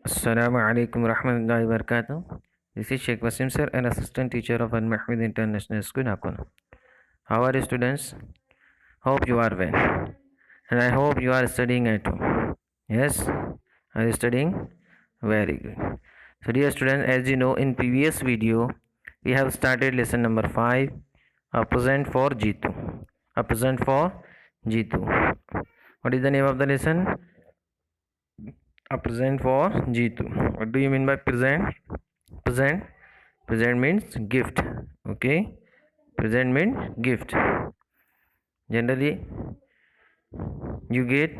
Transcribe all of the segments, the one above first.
Assalamu alaikum warahmatullahi wabarakatuh. This is Sheikh Wasim sir, an assistant teacher of Al Mahmud International School, Nakon. How are you, students? Hope you are well, and I hope you are studying at home. Yes, are you studying? Very good. So, dear students, as you know, in previous video we have started lesson number 5, a present for Jitu. A present for Jitu. What is the name of the lesson? A present for Jitu. What do you mean by present? Present means gift. Okay, present means gift. Generally you get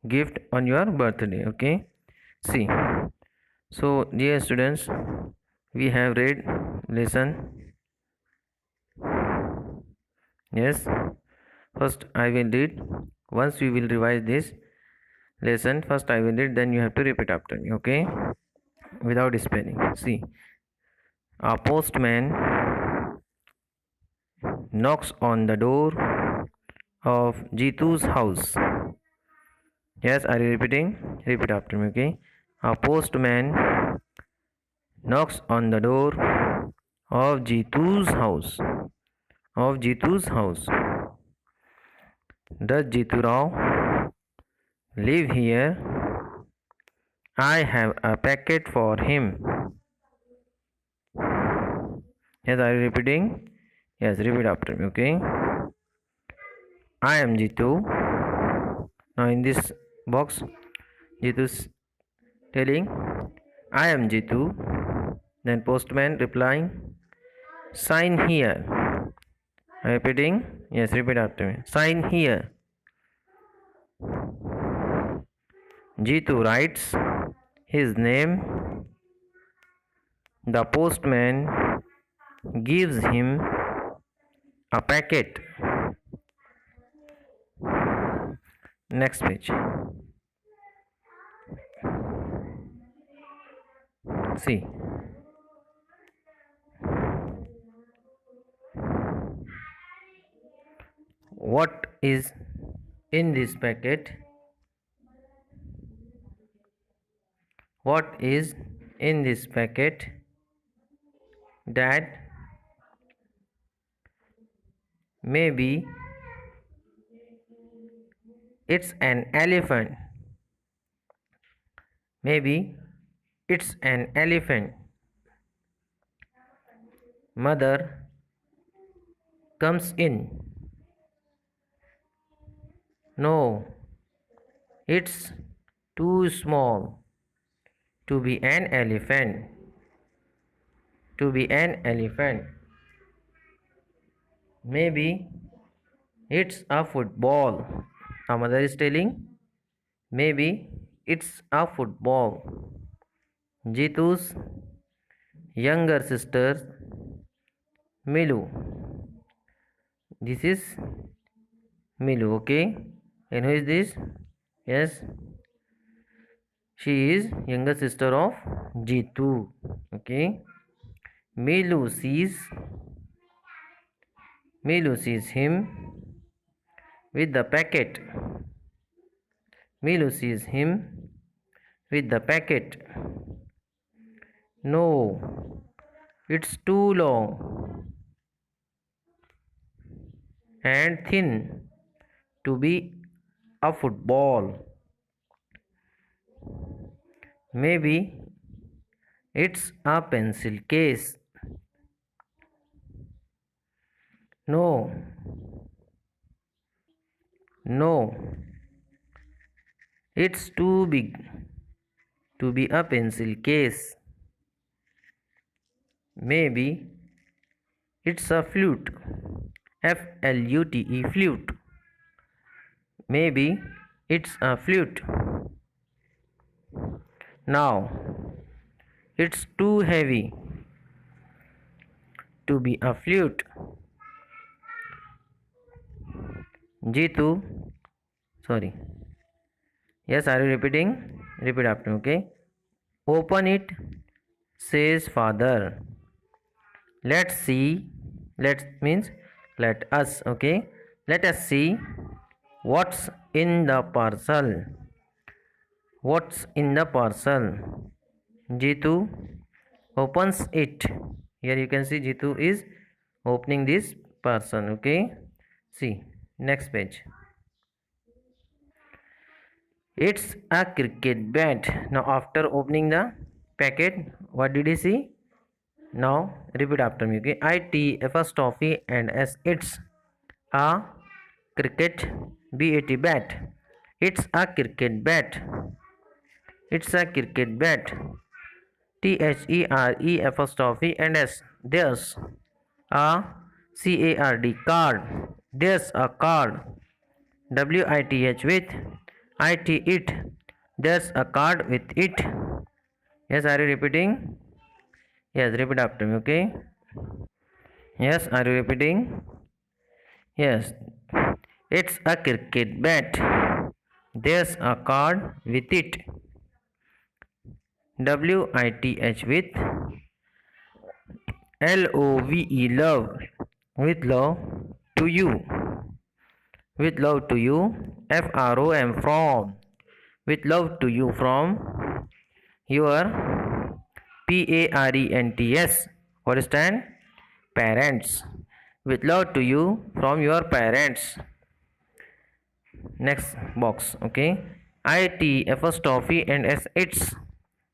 gift on your birthday. Okay, see, so dear students, we have read lesson. Yes, first I will read. Once we will revise this lesson, first I will read, then you have to repeat after me. Okay, without spelling. See, a postman knocks on the door of Jitu's house. Yes, are you repeating? Repeat after me, okay? A postman knocks on the door of Jitu's house. Of Jitu's house. Does Jitu Rao live here? I have a packet for him. Yes, are you repeating? Yes, repeat after me, okay? I am Jitu. Now in this box, Jitu's telling, I am Jitu. Then postman replying, sign here. Repeating? Yes, repeat after me. Sign here. Jitu writes his name. The postman gives him a packet. Next page. See. What is in this packet? What is in this packet? Dad, maybe it's an elephant. Maybe it's an elephant. Mother comes in. No, it's too small to be an elephant. To be an elephant. Maybe it's a football. Our mother is telling, maybe it's a football. Jitu's younger sister, Milu. This is Milu, okay? And who is this? Yes, she is younger sister of Jitu, okay? Milu sees him with the packet. Milu sees him with the packet. No, it's too long and thin to be a football. Maybe it's a pencil case. No, it's too big to be a pencil case. Maybe it's a flute. F-L-U-T-E, flute. Maybe it's a flute. Now, it's too heavy to be a flute. Jitu, sorry. Yes, are you repeating? Repeat after me, okay? Open it, says father. Let's see. Let means let us, okay? Let us see what's in the parcel. What's in the parcel? Jitu opens it. Here you can see Jitu is opening this person. Okay, see next page. It's a cricket bat. Now after opening the packet, what did he see? Now repeat after me. Okay, IT apostrophe and S. It's a cricket bat. It's a cricket bat. It's a cricket bat. THERE apostrophe and S. There's a CARD card. There's a card. WITH with it. There's a card with it. Yes, are you repeating? Yes, repeat after me. Okay. Yes, are you repeating? Yes. It's a cricket bat. There's a card with it. WITH with LOVE love. With love to you. With love to you. FROM from. With love to you from your PARENTS. What is that? Parents. With love to you from your parents. Next box. Okay. IT apostrophe and S.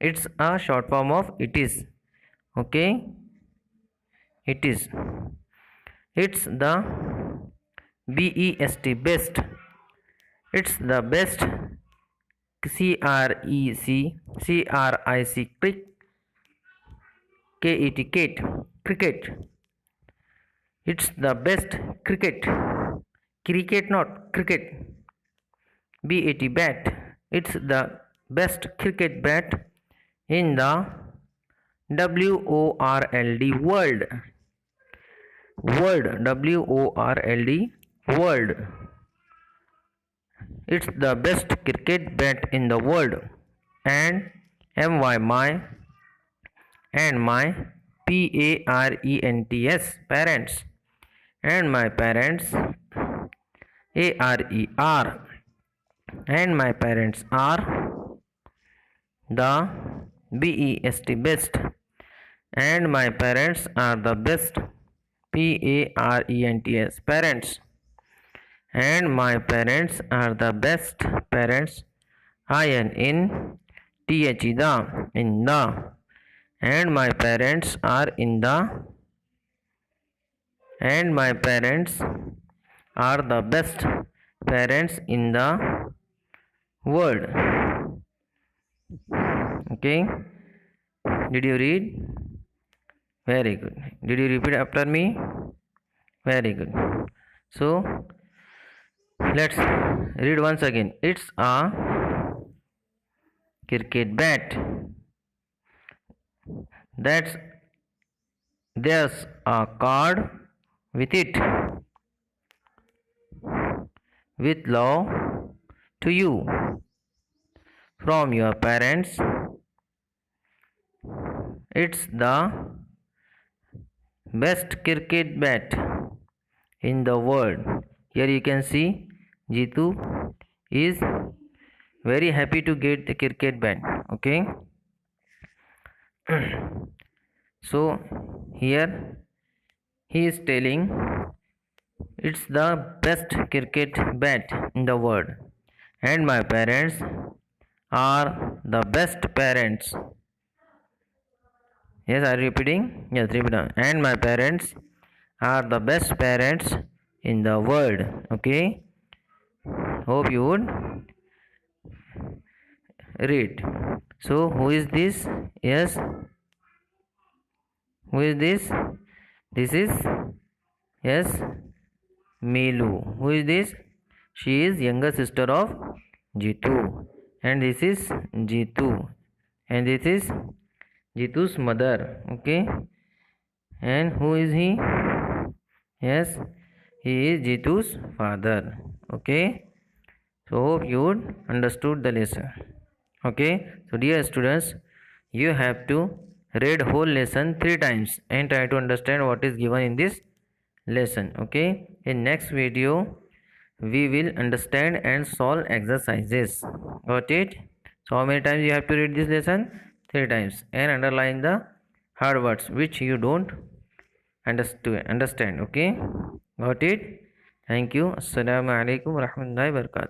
It's a short form of it is. Okay. It is. It's the BEST best. It's the best. CRIC cricket. It's the best cricket. Cricket not cricket. bat. It's the best cricket bat in the WORLD world. WORLD world. It's the best cricket bat in the world. And my PARENTS parents. And my parents ARER. And my parents are the best. And my parents are the best. PARENTS parents. And my parents are the best parents. In the. And my parents are in the. And my parents are the best parents in the world. Okay. Did you read? Very good. Did you repeat after me? Very good. So let's read once again. It's a cricket bat. There's a card with it. With love to you from your parents. It's the best cricket bat in the world. Here you can see Jitu is very happy to get the cricket bat. Okay. So here he is telling it's the best cricket bat in the world. And my parents are the best parents. Yes, are you repeating? Yes, repeat. And my parents are the best parents in the world. Okay. Hope you would read. So who is this? Yes. Who is this? This is yes Meelu. Who is this? She is younger sister of Jitu. And this is Jitu. And this is Jitu's mother. Okay. And who is he? Yes, he is Jitu's father. Okay. So hope you understood the lesson. Okay. So dear students, you have to read whole lesson 3 times and try to understand what is given in this lesson. Okay. In next video we will understand and solve exercises. Got it? So how many times you have to read this lesson? 3 times and underline the hard words which you don't understand. Okay, got it? Thank you. Assalamu alaikum warahmatullahi wabarakatuh.